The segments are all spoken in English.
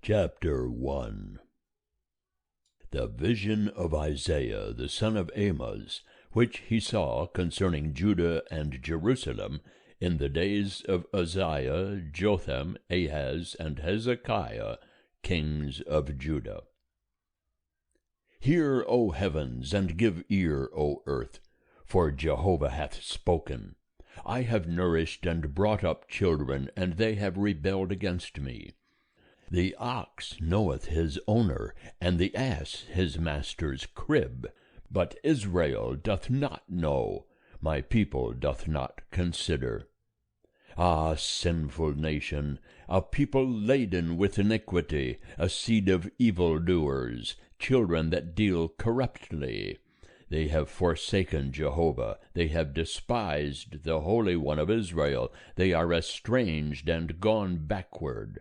Chapter 1. The vision of Isaiah the son of Amoz, which he saw concerning Judah and Jerusalem in the days of Uzziah, Jotham, Ahaz, and Hezekiah, kings of Judah. Hear, O heavens, and give ear, O earth, for Jehovah hath spoken. I have nourished and brought up children, and they have rebelled against me. The ox knoweth his owner, and the ass his master's crib. But Israel doth not know, my people doth not consider. Ah, sinful nation, a people laden with iniquity, a seed of evildoers, children that deal corruptly. They have forsaken Jehovah, they have despised the Holy One of Israel, they are estranged and gone backward.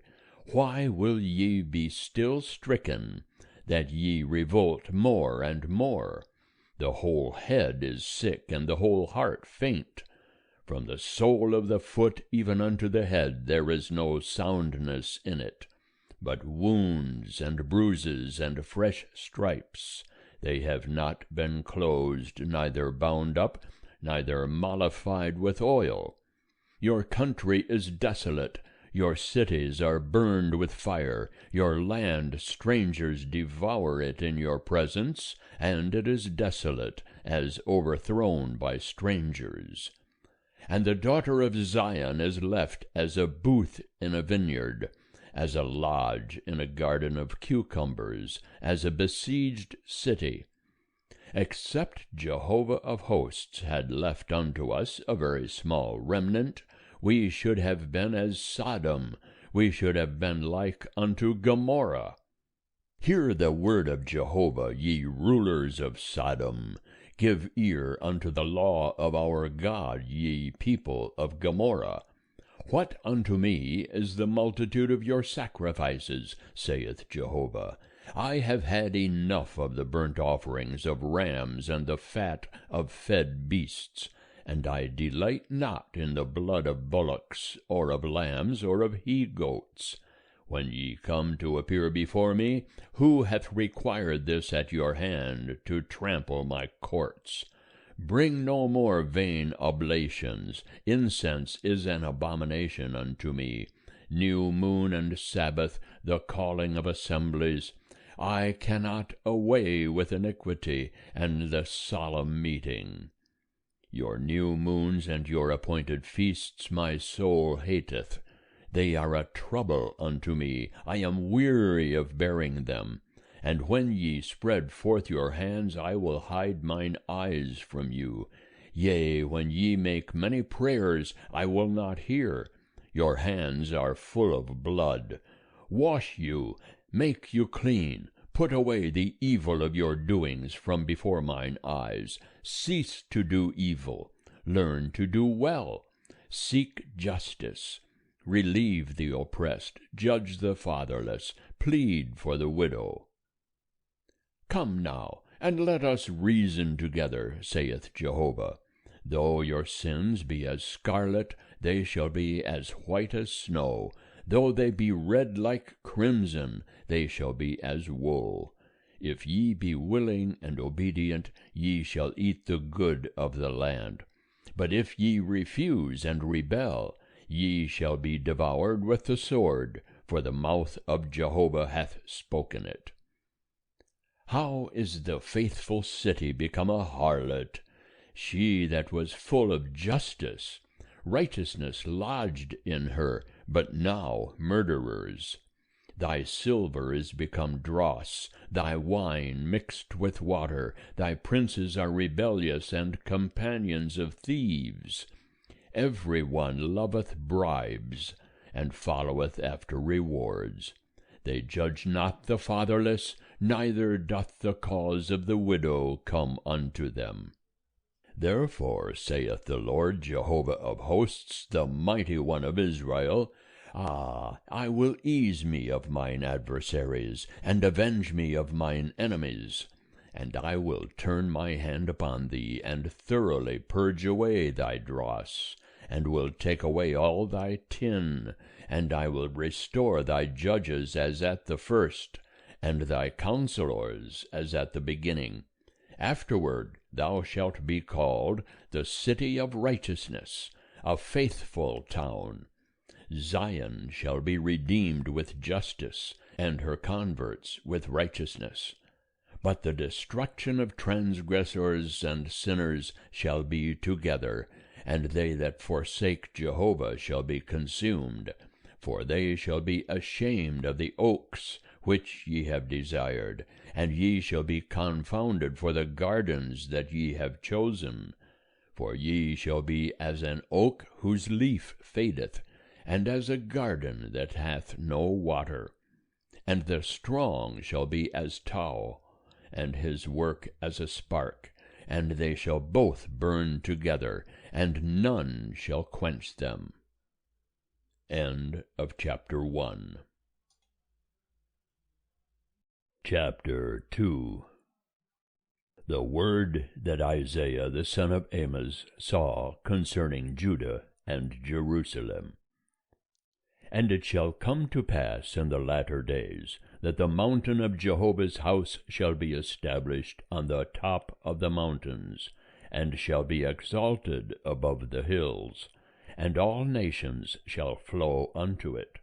Why will ye be still stricken, that ye revolt more and more? The whole head is sick, and the whole heart faint. From the sole of the foot even unto the head there is no soundness in it, but wounds and bruises and fresh stripes. They have not been closed, neither bound up, neither mollified with oil. Your country is desolate, your cities are burned with fire, your land strangers devour it in your presence, and it is desolate, as overthrown by strangers. And the daughter of Zion is left as a booth in a vineyard, as a lodge in a garden of cucumbers, as a besieged city. Except Jehovah of hosts had left unto us a very small remnant, we should have been as Sodom, we should have been like unto Gomorrah. Hear the word of Jehovah, ye rulers of Sodom. Give ear unto the law of our God, ye people of Gomorrah. What unto me is the multitude of your sacrifices, saith Jehovah? I have had enough of the burnt offerings of rams and the fat of fed beasts, and I delight not in the blood of bullocks, or of lambs, or of he-goats. When ye come to appear before me, who hath required this at your hand, to trample my courts? Bring no more vain oblations. Incense is an abomination unto me. New moon and Sabbath, the calling of assemblies. I cannot away with iniquity, and the solemn meeting. Your new moons and your appointed feasts my soul hateth. They are a trouble unto me. I am weary of bearing them. And when ye spread forth your hands, I will hide mine eyes from you. Yea, when ye make many prayers, I will not hear. Your hands are full of blood. Wash you, make you clean. Put away the evil of your doings from before mine eyes. Cease to do evil. Learn to do well. Seek justice. Relieve the oppressed. Judge the fatherless. Plead for the widow. Come now, and let us reason together, saith Jehovah. Though your sins be as scarlet, they shall be as white as snow. Though they be red like crimson, they shall be as wool. If ye be willing and obedient, ye shall eat the good of the land. But if ye refuse and rebel, ye shall be devoured with the sword, for the mouth of Jehovah hath spoken it. How is the faithful city become a harlot? She that was full of justice, righteousness lodged in her, but now murderers. Thy silver is become dross, thy wine mixed with water, thy princes are rebellious and companions of thieves. Every one loveth bribes, and followeth after rewards. They judge not the fatherless, neither doth the cause of the widow come unto them. Therefore saith the Lord Jehovah of hosts, the mighty one of Israel, Ah, I will ease me of mine adversaries, and avenge me of mine enemies. And I will turn my hand upon thee, and thoroughly purge away thy dross, and will take away all thy tin, and I will restore thy judges as at the first, and thy counselors as at the beginning. Afterward thou shalt be called the city of righteousness, a faithful town. Zion shall be redeemed with justice, and her converts with righteousness. But the destruction of transgressors and sinners shall be together, and they that forsake Jehovah shall be consumed. For they shall be ashamed of the oaks which ye have desired, and ye shall be confounded for the gardens that ye have chosen. For ye shall be as an oak whose leaf fadeth, and as a garden that hath no water. And the strong shall be as tow, and his work as a spark, and they shall both burn together, and none shall quench them. End of chapter 1. Chapter 2. The word that Isaiah the son of Amoz saw concerning Judah and Jerusalem. And it shall come to pass in the latter days, that the mountain of Jehovah's house shall be established on the top of the mountains, and shall be exalted above the hills, and all nations shall flow unto it.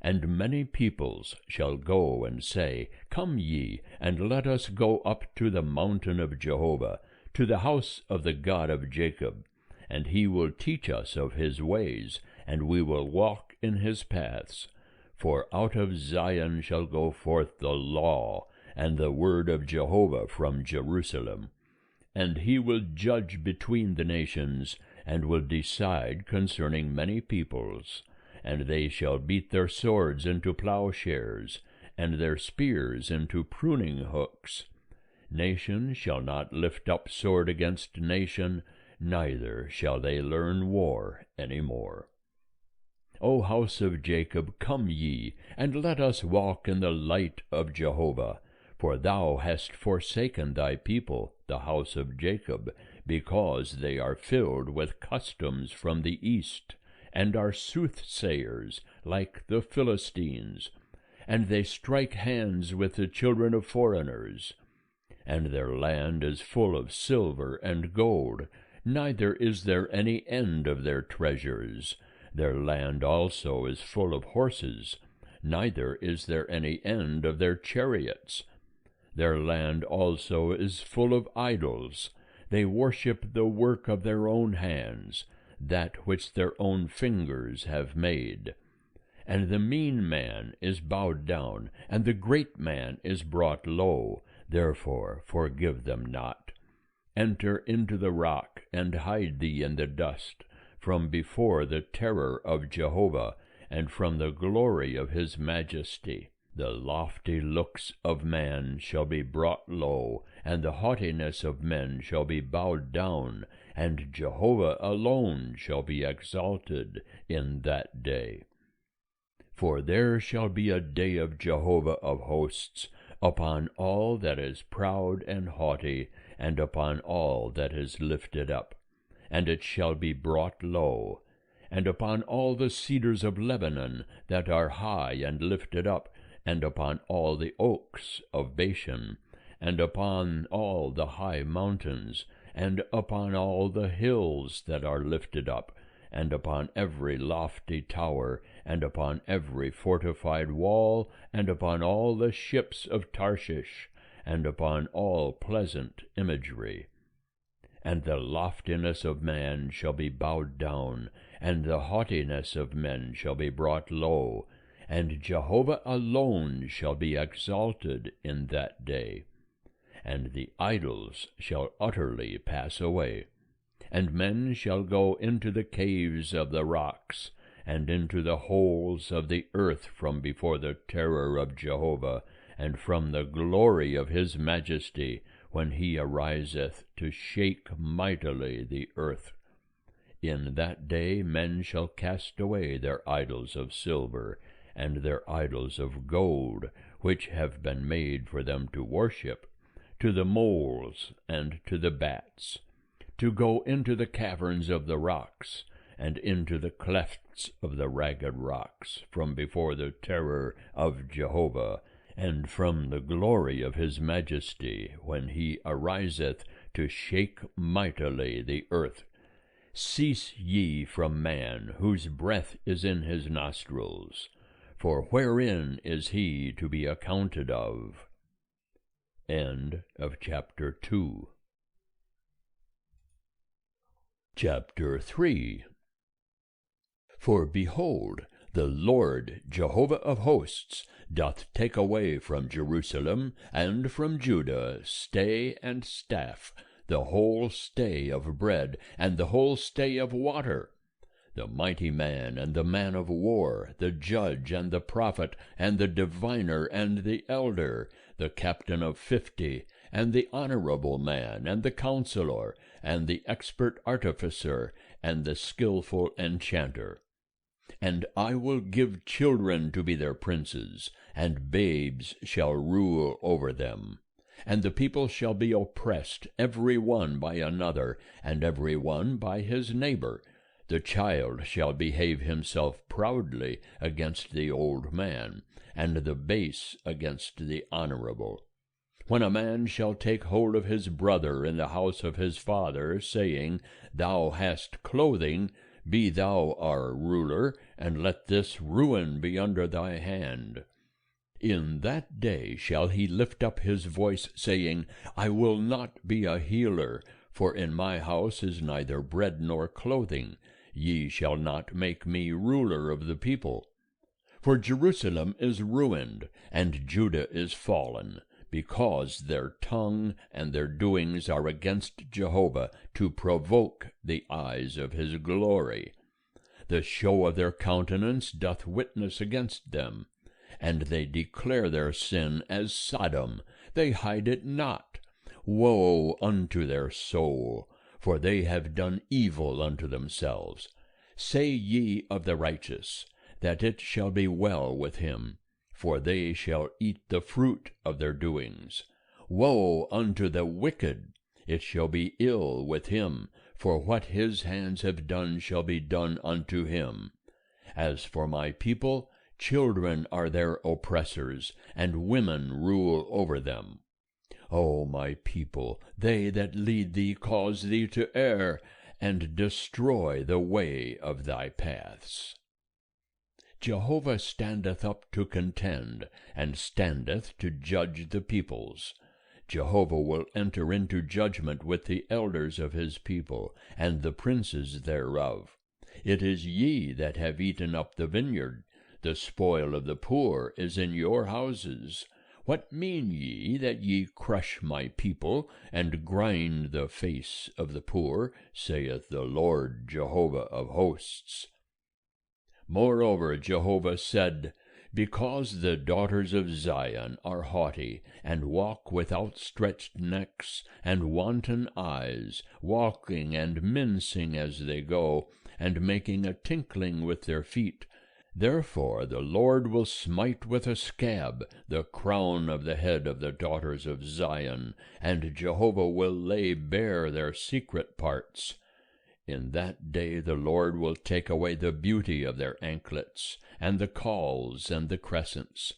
And many peoples shall go and say, Come ye, and let us go up to the mountain of Jehovah, to the house of the God of Jacob, and he will teach us of his ways, and we will walk in his paths. For out of Zion shall go forth the law, and the word of Jehovah from Jerusalem. And he will judge between the nations, and will decide concerning many peoples. And they shall beat their swords into plowshares, and their spears into pruning hooks. Nation shall not lift up sword against nation, neither shall they learn war any more. O house of Jacob, come ye, and let us walk in the light of Jehovah. For thou hast forsaken thy people, the house of Jacob, because they are filled with customs from the east, and are soothsayers like the Philistines, and they strike hands with the children of foreigners. And their land is full of silver and gold, neither is there any end of their treasures. Their land also is full of horses, neither is there any end of their chariots. Their land also is full of idols. They worship the work of their own hands, that which their own fingers have made. And the mean man is bowed down, and the great man is brought low. Therefore forgive them not. Enter into the rock, and hide thee in the dust, from before the terror of Jehovah, and from the glory of his majesty. The lofty looks of man shall be brought low, and the haughtiness of men shall be bowed down, and Jehovah alone shall be exalted in that day. For there shall be a day of Jehovah of hosts upon all that is proud and haughty, and upon all that is lifted up, and it shall be brought low, and upon all the cedars of Lebanon that are high and lifted up, and upon all the oaks of Bashan, and upon all the high mountains, and upon all the hills that are lifted up, and upon every lofty tower, and upon every fortified wall, and upon all the ships of Tarshish, and upon all pleasant imagery. And the loftiness of man shall be bowed down, and the haughtiness of men shall be brought low, and Jehovah alone shall be exalted in that day. And the idols shall utterly pass away, and men shall go into the caves of the rocks, and into the holes of the earth from before the terror of Jehovah, and from the glory of his majesty, when he ariseth to shake mightily the earth. In that day men shall cast away their idols of silver, and their idols of gold, which have been made for them to worship, to the moles and to the bats, to go into the caverns of the rocks, and into the clefts of the ragged rocks, from before the terror of Jehovah, and from the glory of his majesty, when he ariseth to shake mightily the earth. Cease ye from man, whose breath is in his nostrils, for wherein is he to be accounted of? End of chapter 2. Chapter 3. For behold, the Lord Jehovah of hosts doth take away from Jerusalem and from Judah stay and staff, the whole stay of bread, and the whole stay of water, the mighty man and the man of war, the judge and the prophet, and the diviner and the elder, the captain of 50, and the honorable man, and the counselor, and the expert artificer, and the skilful enchanter. And I will give children to be their princes, and babes shall rule over them. And the people shall be oppressed, every one by another, and every one by his neighbor. The child shall behave himself proudly against the old man, and the base against the honorable. When a man shall take hold of his brother in the house of his father, saying, Thou hast clothing, be thou our ruler, and let this ruin be under thy hand. In that day shall he lift up his voice, saying, I will not be a healer, for in my house is neither bread nor clothing. Ye shall not make me ruler of the people. For Jerusalem is ruined, and Judah is fallen, because their tongue and their doings are against Jehovah, to provoke the eyes of his glory. The show of their countenance doth witness against them, and they declare their sin as Sodom, they hide it not. Woe unto their soul, for they have done evil unto themselves. Say ye of the righteous, that it shall be well with him, for they shall eat the fruit of their doings. Woe unto the wicked, it shall be ill with him, for what his hands have done shall be done unto him. As for my people, children are their oppressors, and women rule over them. O my people, they that lead thee cause thee to err, and destroy the way of thy paths. Jehovah standeth up to contend, and standeth to judge the peoples. Jehovah will enter into judgment with the elders of his people, and the princes thereof. It is ye that have eaten up the vineyard. The spoil of the poor is in your houses. What mean ye that ye crush my people, and grind the face of the poor, saith the Lord Jehovah of hosts? Moreover Jehovah said, Because the daughters of Zion are haughty, and walk with outstretched necks, and wanton eyes, walking and mincing as they go, and making a tinkling with their feet, therefore the Lord will smite with a scab the crown of the head of the daughters of Zion, and Jehovah will lay bare their secret parts. In that day the Lord will take away the beauty of their anklets, and the cauls and the crescents,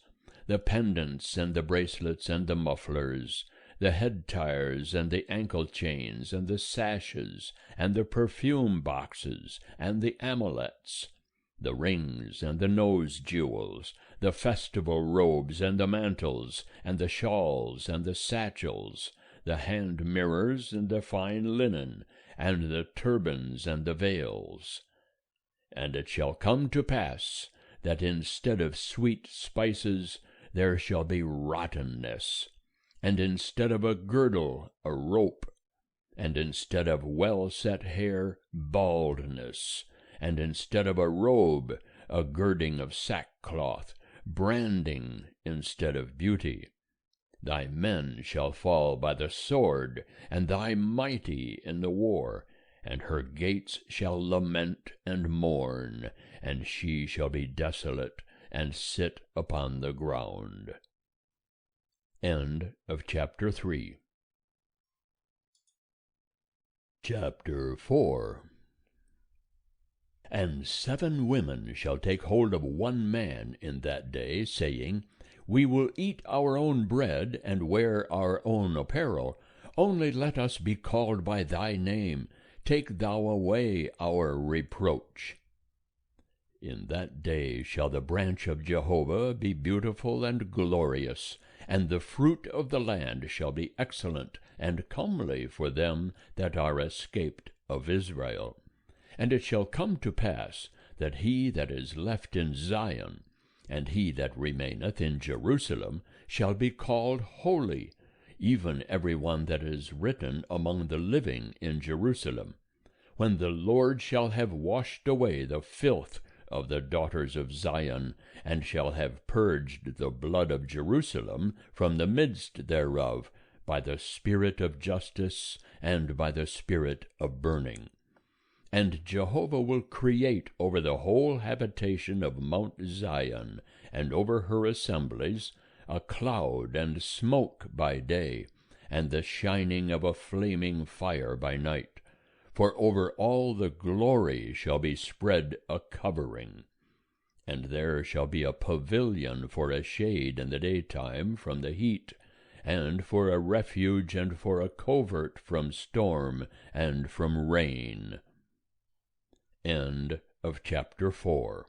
the pendants and the bracelets and the mufflers, the head tires and the ankle chains and the sashes, and the perfume boxes and the amulets, the rings and the nose jewels, the festival robes and the mantles, and the shawls and the satchels, the hand mirrors and the fine linen, and the turbans and the veils. And it shall come to pass, that instead of sweet spices there shall be rottenness, and instead of a girdle a rope, and instead of well-set hair baldness, and instead of a robe a girding of sackcloth, branding instead of beauty. Thy men shall fall by the sword, and thy mighty in the war, and her gates shall lament and mourn, and she shall be desolate, and sit upon the ground. End of chapter 3. Chapter 4. And 7 women shall take hold of one man in that day, saying, We will eat our own bread, and wear our own apparel. Only let us be called by thy name. Take thou away our reproach. In that day shall the branch of Jehovah be beautiful and glorious, and the fruit of the land shall be excellent and comely for them that are escaped of Israel. And it shall come to pass, that he that is left in Zion, and he that remaineth in Jerusalem, shall be called holy, even every one that is written among the living in Jerusalem, when the Lord shall have washed away the filth of the daughters of Zion, and shall have purged the blood of Jerusalem from the midst thereof, by the spirit of justice, and by the spirit of burning. And Jehovah will create over the whole habitation of Mount Zion, and over her assemblies, a cloud and smoke by day, and the shining of a flaming fire by night. For over all the glory shall be spread a covering. And there shall be a pavilion for a shade in the daytime from the heat, and for a refuge and for a covert from storm and from rain. End of chapter 4.